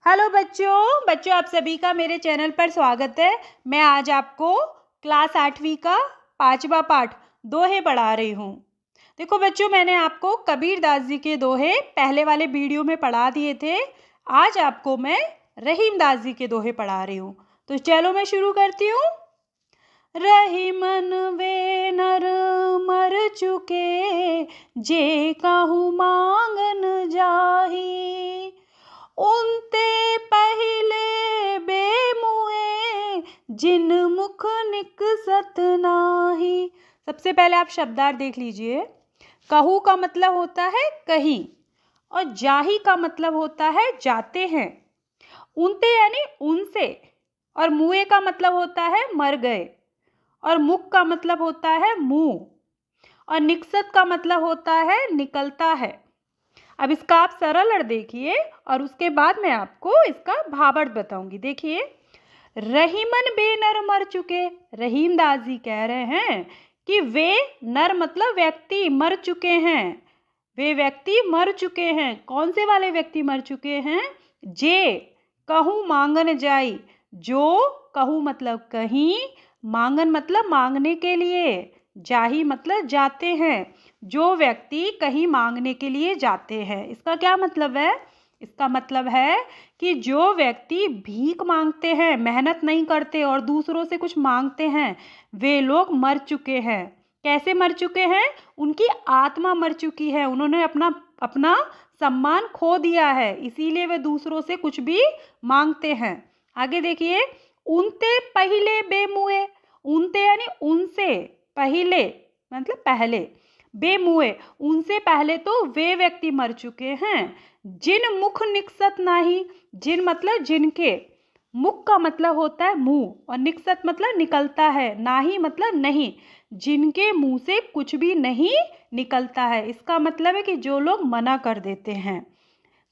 Hello बच्चों बच्चों आप सभी का मेरे चैनल पर स्वागत है। मैं आज आपको क्लास 8वीं का 5वां पाठ दोहे पढ़ा रही हूँ। देखो बच्चों, मैंने आपको कबीर दास जी के दोहे पहले वाले वीडियो में पढ़ा दिए थे। आज आपको मैं रहीम दास जी के दोहे पढ़ा रही हूँ। तो चलो मैं शुरू करती हूँ। रहीमन वे नर मर चुके, जे काहू मांगन जाही। उनते पहले बेमुए, जिन मुख निकसत नाही। सबसे पहले आप शब्दार्थ देख लीजिए। कहू का मतलब होता है कहीं, और जाही का मतलब होता है जाते हैं। उनते यानी उनसे, और मुए का मतलब होता है मर गए, और मुख का मतलब होता है मुंह, और निकसत का मतलब होता है निकलता है। अब इसका आप सरल अर्थ देखिए और उसके बाद मैं आपको इसका भावार्थ बताऊंगी। देखिए, रहीमन बे नर मर चुके। रहीम दास जी कह रहे हैं कि वे नर मतलब व्यक्ति मर चुके हैं। वे व्यक्ति मर चुके हैं। कौन से वाले व्यक्ति मर चुके हैं? जे कहूँ मांगन जाई। जो कहूँ मतलब कहीं, मांगन मतलब मांगने के लिए, जाही मतलब जाते हैं। जो व्यक्ति कहीं मांगने के लिए जाते हैं, इसका क्या मतलब है? इसका मतलब है कि जो व्यक्ति भीख मांगते हैं, मेहनत नहीं करते और दूसरों से कुछ मांगते हैं, वे लोग मर चुके हैं। कैसे मर चुके हैं? उनकी आत्मा मर चुकी है। उन्होंने अपना अपना सम्मान खो दिया है, इसीलिए वे दूसरों से कुछ भी मांगते हैं। आगे देखिए, उनते पहले बेमुए। उनते यानी उनसे, पहले मतलब पहले, बेमुए उनसे पहले तो वे व्यक्ति मर चुके हैं। जिन मुख निकसत नाही। जिन मतलब जिनके, मुख का मतलब होता है मुंह, और निकसत मतलब निकलता है, नाही मतलब नहीं। जिनके मुंह से कुछ भी नहीं निकलता है, इसका मतलब है कि जो लोग मना कर देते हैं।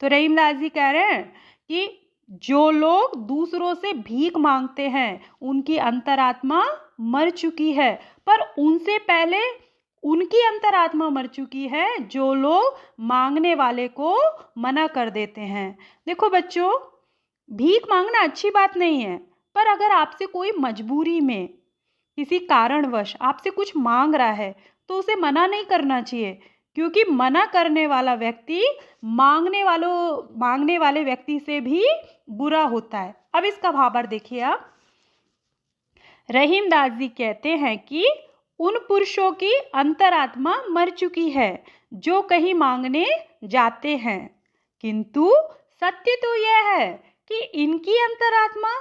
तो रहीम दास जी कह रहे हैं कि जो लोग दूसरों से भीख मांगते हैं, उनकी अंतरात्मा मर चुकी है। पर उनसे पहले उनकी अंतरात्मा मर चुकी है जो लोग मांगने वाले को मना कर देते हैं। देखो बच्चों, भीख मांगना अच्छी बात नहीं है, पर अगर आपसे कोई मजबूरी में किसी कारणवश आपसे कुछ मांग रहा है तो उसे मना नहीं करना चाहिए, क्योंकि मना करने वाला व्यक्ति मांगने वाले व्यक्ति से भी बुरा होता है। अब इसका भावार्थ देखिए आप। रहीम दास जी कहते हैं कि उन पुरुषों की अंतरात्मा मर चुकी है जो कहीं मांगने जाते हैं, किंतु सत्य तो यह है कि इनकी अंतरात्मा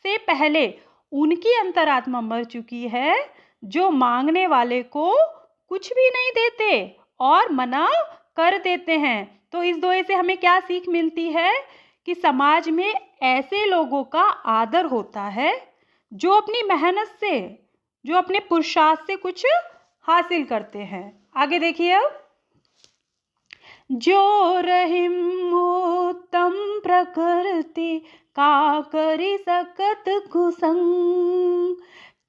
से पहले उनकी अंतरात्मा मर चुकी है जो मांगने वाले को कुछ भी नहीं देते और मना कर देते हैं। तो इस दोहे से हमें क्या सीख मिलती है? कि समाज में ऐसे लोगों का आदर होता है जो अपनी मेहनत से, जो अपने पुरुषार्थ से कुछ हासिल करते हैं। आगे देखिए अब। जो रहीम उत्तम प्रकृति, का करी सकत कुसंग।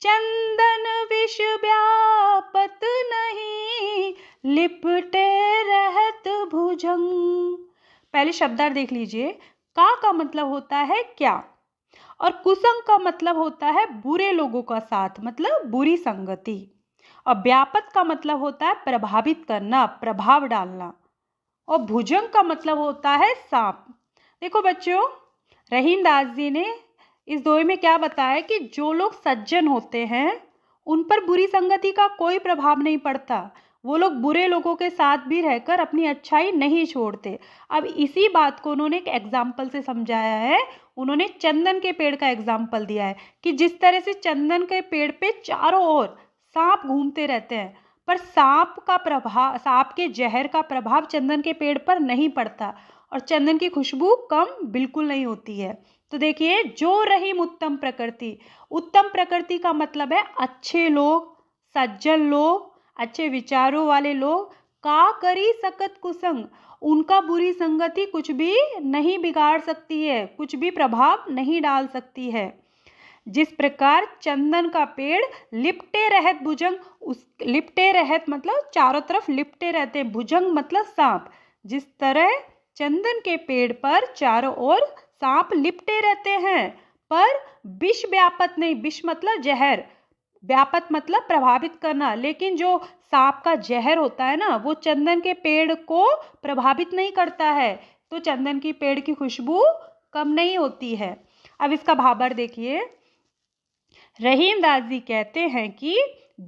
चंदन विष व्यापत नहीं, लिपटे रहत भुजंग। पहले शब्दार्थ देख लीजिए। का मतलब होता है क्या, और कुसंग का मतलब होता है बुरे लोगों का साथ, मतलब बुरी संगति। और व्यापत का मतलब होता है प्रभावित करना, प्रभाव डालना। और भुजंग का मतलब होता है सांप। देखो बच्चों, रहीम दास जी ने इस दोहे में क्या बताया कि जो लोग सज्जन होते हैं उन पर बुरी संगति का कोई प्रभाव नहीं पड़ता। वो लोग बुरे लोगों के साथ भी रहकर अपनी अच्छाई नहीं छोड़ते। अब इसी बात को उन्होंने एक एग्जाम्पल से समझाया है। उन्होंने चंदन के पेड़ का एग्जाम्पल दिया है कि जिस तरह से चंदन के पेड़ पे चारों ओर सांप घूमते रहते हैं, पर सांप के जहर का प्रभाव चंदन के पेड़ पर नहीं पड़ता, और चंदन की खुशबू कम बिल्कुल नहीं होती है। तो देखिए, जो रहीम उत्तम प्रकृति, उत्तम प्रकृति का मतलब है अच्छे लोग, सज्जन लोग, अच्छे विचारों वाले लोग। का करी सकत कुसंग, उनका बुरी संगति कुछ भी नहीं बिगाड़ सकती है, कुछ भी प्रभाव नहीं डाल सकती है। जिस प्रकार चंदन का पेड़ लिपटे रहत भुजंग, उस लिपटे रहत मतलब चारों तरफ लिपटे रहते, भुजंग मतलब सांप। जिस तरह चंदन के पेड़ पर चारों ओर सांप लिपटे रहते हैं पर विष व्यापत नहीं। विष मतलब जहर, व्यापत मतलब प्रभावित करना। लेकिन जो सांप का जहर होता है ना, वो चंदन के पेड़ को प्रभावित नहीं करता है, तो चंदन की पेड़ की खुशबू कम नहीं होती है। अब इसका भाबर देखिए। रहीमदास जी कहते हैं कि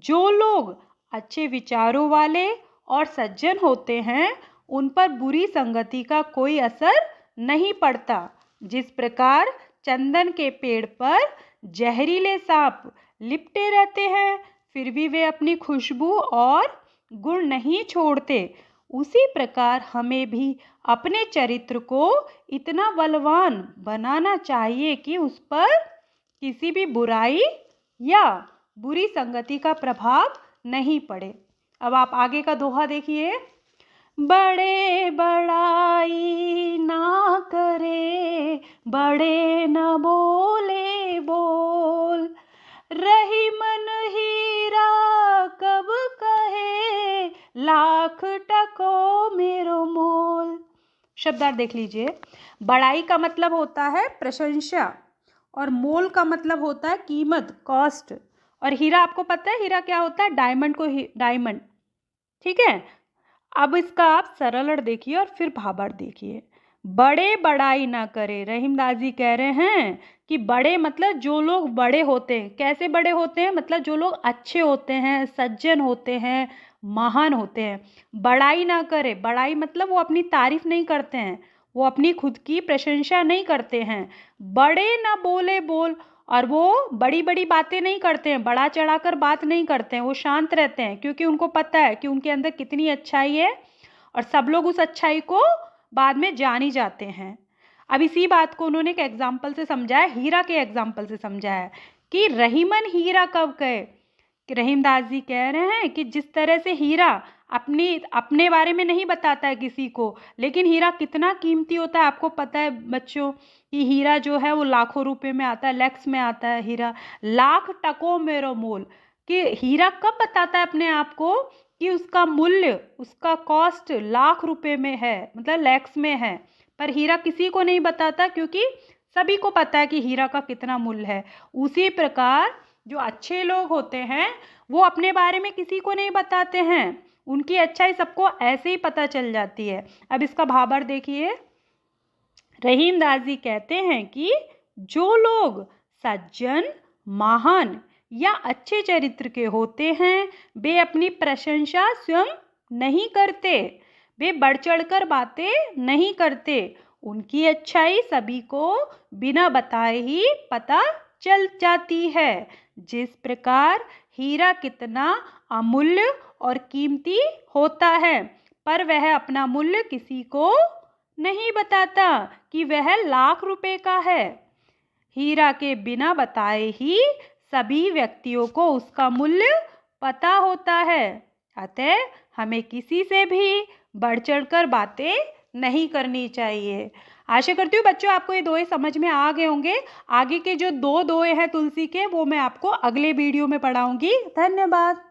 जो लोग अच्छे विचारों वाले और सज्जन होते हैं उन पर बुरी संगति का कोई असर नहीं पड़ता। जिस प्रकार चंदन के पेड़ पर जहरीले सांप लिपटे रहते हैं फिर भी वे अपनी खुशबू और गुण नहीं छोड़ते, उसी प्रकार हमें भी अपने चरित्र को इतना बलवान बनाना चाहिए कि उस पर किसी भी बुराई या बुरी संगति का प्रभाव नहीं पड़े। अब आप आगे का दोहा देखिए। बड़े बड़ाई ना करे, बड़े न बोले बोल, रही मन हीरा कब कहे, लाख टको मेरो मोल। शब्दार्थ देख लीजिए। बड़ाई का मतलब होता है प्रशंसा और मोल का मतलब होता है कीमत, कॉस्ट। और हीरा आपको पता है हीरा क्या होता है? डायमंड को डायमंड, ठीक है। अब इसका आप सरल अर्थ देखिए और फिर भावार्थ देखिए। बड़े बड़ाई ना करे, रहीमदास जी कह रहे हैं कि बड़े मतलब जो लोग बड़े होते हैं। कैसे बड़े होते हैं? मतलब जो लोग अच्छे होते हैं, सज्जन होते हैं, महान होते हैं। बड़ाई ना करे, बड़ाई मतलब वो अपनी तारीफ नहीं करते हैं, वो अपनी खुद की प्रशंसा नहीं करते हैं। बड़े ना बोले बोल, और वो बड़ी बड़ी बातें नहीं करते हैं, बढ़ा चढ़ाकर बात नहीं करते हैं, वो शांत रहते हैं क्योंकि उनको पता है कि उनके अंदर कितनी अच्छाई है और सब लोग उस अच्छाई को बाद में जान ही जाते हैं। अब इसी बात को उन्होंने एक एग्जाम्पल से समझाया, हीरा के एग्जाम्पल से समझाया कि रहीमन हीरा कब कहे। कि रहीमदास जी कह रहे हैं कि जिस तरह से हीरा अपने बारे में नहीं बताता है किसी को, लेकिन हीरा कितना कीमती होता है आपको पता है बच्चों कि हीरा जो है वो लाखों रुपए में आता है, लैक्स में आता है हीरा। लाख टको मेरो मोल, कि हीरा कब बताता है अपने आप को कि उसका मूल्य, उसका कॉस्ट लाख रुपए में है, मतलब लैक्स में है। पर हीरा किसी को नहीं बताता क्योंकि सभी को पता है कि हीरा का कितना मूल्य है। उसी प्रकार जो अच्छे लोग होते हैं वो अपने बारे में किसी को नहीं बताते हैं, उनकी अच्छाई सबको ऐसे ही पता चल जाती है। अब इसका भावार्थ देखिए। रहीमदास जी कहते हैं कि जो लोग सज्जन, महान या अच्छे चरित्र के होते हैं वे अपनी प्रशंसा स्वयं नहीं करते, वे बढ़ चढ़कर बातें नहीं करते, उनकी अच्छाई सभी को बिना बताए ही पता चल जाती है। जिस प्रकार हीरा कितना अमूल्य और कीमती होता है पर वह अपना मूल्य किसी को नहीं बताता कि वह लाख रुपए का है, हीरा के बिना बताए ही सभी व्यक्तियों को उसका मूल्य पता होता है। अतः हमें किसी से भी बढ़ चढ़कर बातें नहीं करनी चाहिए। आशा करती हूँ बच्चों आपको ये दोहे समझ में आ गए होंगे। आगे के जो दो दोहे हैं तुलसी के वो मैं आपको अगले वीडियो में पढ़ाऊंगी। धन्यवाद।